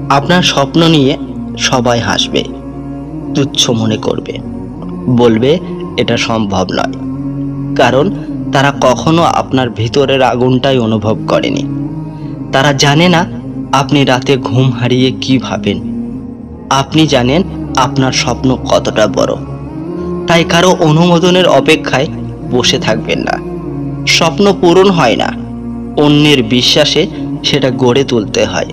আপনার স্বপ্ন নিয়ে সবাই হাসবে, তুচ্ছ মনে করবে, বলবে এটা সম্ভব নয়। কারণ তারা কখনো আপনার ভিতরের আগুনটাই অনুভব করেনি। তারা জানে না আপনি রাতে ঘুম হারিয়ে কি ভাবেন। আপনি জানেন আপনার স্বপ্ন কতটা বড়। তাই কারো অনুমোদনের অপেক্ষায় বসে থাকবেন না। স্বপ্ন পূরণ হয় না, অন্যের বিশ্বাসে সেটা গড়ে তুলতে হয়।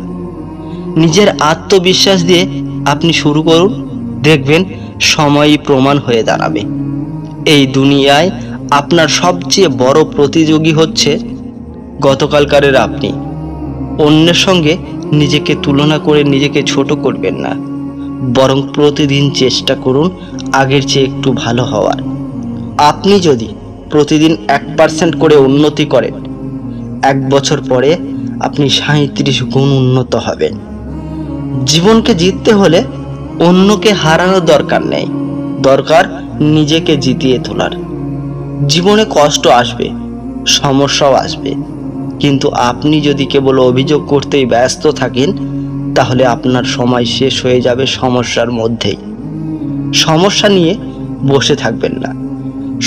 নিজের আত্মবিশ্বাস দিয়ে আপনি শুরু করুন, দেখবেন সময়ই প্রমাণ হয়ে দাঁড়াবে। এই দুনিয়ায় আপনার সবচেয়ে বড় প্রতিযোগী হচ্ছে গতকালকারের আপনি। অন্যের সঙ্গে নিজেকে তুলনা করে নিজেকে ছোট করবেন না, বরং প্রতিদিন চেষ্টা করুন আগের চেয়ে একটু ভালো হওয়ার। আপনি যদি প্রতিদিন 1% করে উন্নতি করেন, 1 বছর পরে আপনি 37 গুণ উন্নত হবেন। জীবনকে জিততে হলে অন্যকে হারানোর দরকার নেই, দরকার নিজেকে জিতিয়ে তোলার। জীবনে কষ্ট আসবে, সমস্যাও আসবে, কিন্তু আপনি যদি কেবল অভিযোগ করতেই ব্যস্ত থাকেন, তাহলে আপনার সময় শেষ হয়ে যাবে সমস্যার মধ্যেই। সমস্যা নিয়ে বসে থাকবেন না,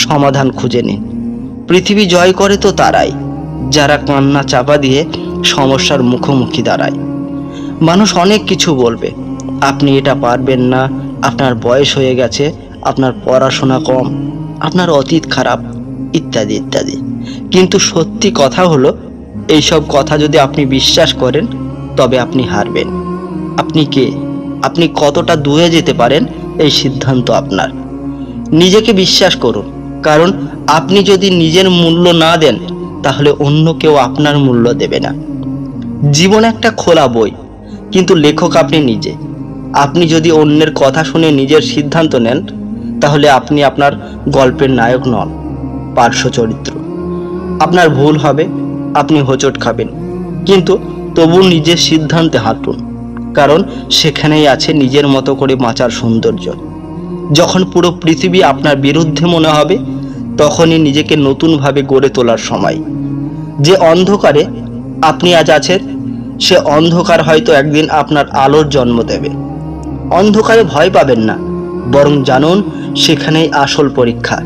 সমাধান খুঁজে নিন। পৃথিবী জয় করে তো তারাই যারা কান্না চাপা দিয়ে সমস্যার মুখোমুখি দাঁড়ায়। মানুষ অনেক কিছু বলবে, আপনি এটা পারবেন না, আপনার বয়স হয়ে গেছে, আপনার পড়াশোনা কম, আপনার অতীত খারাপ, ইত্যাদি ইত্যাদি। কিন্তু সত্যি কথা হলো, এইসব কথা যদি আপনি বিশ্বাস করেন, তবে আপনি হারবেন। আপনি কে, আপনি কতটা দূরে যেতে পারেন, এই সিদ্ধান্ত আপনার। নিজেকে বিশ্বাস করুন, কারণ আপনি যদি নিজের মূল্য না দেন, তাহলে অন্য কেউ আপনার মূল্য দেবে না। জীবন একটা খোলা বই, কিন্তু লেখক আপনি নিজে। আপনি যদি অন্যের কথা শুনে নিজের সিদ্ধান্ত নেন, তাহলে আপনি আপনার গল্পের নায়ক নন, পার্শ্ব চরিত্র। আপনার ভুল হবে, আপনি হোঁচট খাবেন, কিন্তু তবু নিজের সিদ্ধান্তে হাঁটুন, কারণ সেখানেই আছে নিজের মতো করে বাঁচার সৌন্দর্য। যখন পুরো পৃথিবী আপনার বিরুদ্ধে মনে হবে, তখনই নিজেকে নতুনভাবে গড়ে তোলার সময়। যে অন্ধকারে আপনি আজ আছেন, সে অন্ধকার হয়তো একদিন আপনার আলোর জন্ম দেবে। অন্ধকারে ভয় পাবেন না, বরং জানুন সেখানেই আসল পরীক্ষা,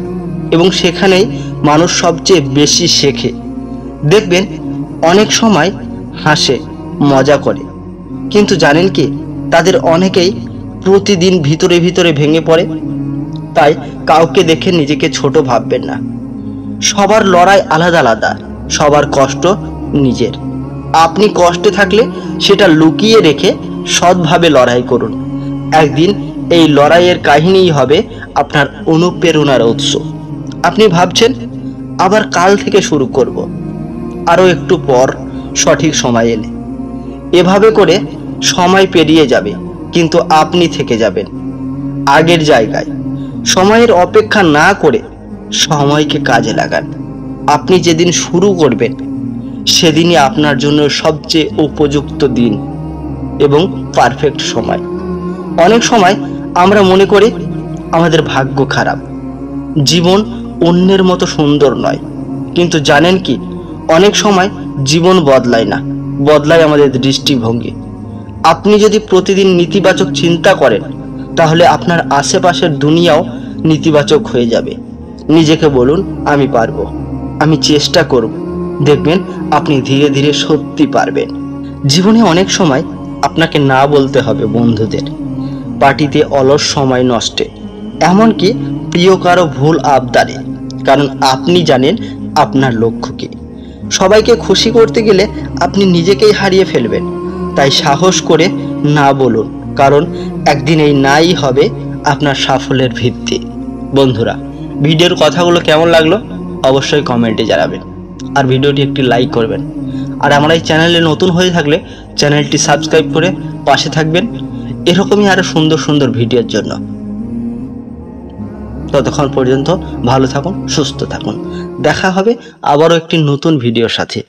এবং সেখানেই মানুষ সবচেয়ে বেশি শেখে। দেখবেন অনেক সময় হাসে, মজা করে, কিন্তু জানেন কি, তাদের অনেকেই প্রতিদিন ভিতরে ভিতরে ভেঙে পড়ে। তাই কাউকে দেখে নিজেকে ছোট ভাববেন না। সবার লড়াই আলাদা আলাদা, সবার কষ্ট নিজের। আপনি কষ্টে থাকলে সেটা লুকিয়ে রেখে সৎভাবে লড়াই করুন। একদিন এই লড়াইয়ের কাহিনীই হবে আপনার অনুপ্রেরণার উৎস। আপনি ভাবছেন আবার কাল থেকে শুরু করব, আরও একটু পর, সঠিক সময় এলে। এভাবে করে সময় পেরিয়ে যাবে, কিন্তু আপনি থেকে যাবেন আগের জায়গায়। সময়ের অপেক্ষা না করে সময়কে কাজে লাগান। আপনি যেদিন শুরু করবেন, সেদিনই আপনার জন্য সবচেয়ে উপযুক্ত দিন এবং পারফেক্ট সময়। অনেক সময় আমরা মনে করি আমাদের ভাগ্য খারাপ, জীবন অন্যের মতো সুন্দর নয়। কিন্তু জানেন কি, অনেক সময় জীবন বদলায় না, বদলায় আমাদের দৃষ্টিভঙ্গি। আপনি যদি প্রতিদিন নেতিবাচক চিন্তা করেন, তাহলে আপনার আশেপাশের দুনিয়াও নেতিবাচক হয়ে যাবে। নিজেকে বলুন, আমি পারবো, আমি চেষ্টা করব। দেখবেন আপনি ধীরে ধীরে সত্যি পারবেন। জীবনে অনেক সময় আপনাকে না বলতে হবে বন্ধুদের, পার্টিতে, অলস সময় নষ্টে, এমনকি প্রিয় কারো ভুল আবদারে, কারণ আপনি জানেন আপনার লক্ষ্য কি। সবাইকে খুশি করতে গেলে আপনি নিজেকেই হারিয়ে ফেলবেন। তাই সাহস করে না বলুন, কারণ একদিন এই নাই হবে আপনার সাফল্যের ভিত্তি। বন্ধুরা, ভিডিওর কথাগুলো কেমন লাগলো অবশ্যই কমেন্টে জানাবেন, আর ভিডিওটি একটি লাইক করবেন। আর আমার এই চ্যানেলে নতুন হয়ে থাকলে চ্যানেলটি সাবস্ক্রাইব করে পাশে থাকবেন, এরকমই আরো সুন্দর সুন্দর ভিডিওর জন্য। ততক্ষণ পর্যন্ত ভালো থাকুন, সুস্থ থাকুন। দেখা হবে আবারও একটি নতুন ভিডিওর সাথে।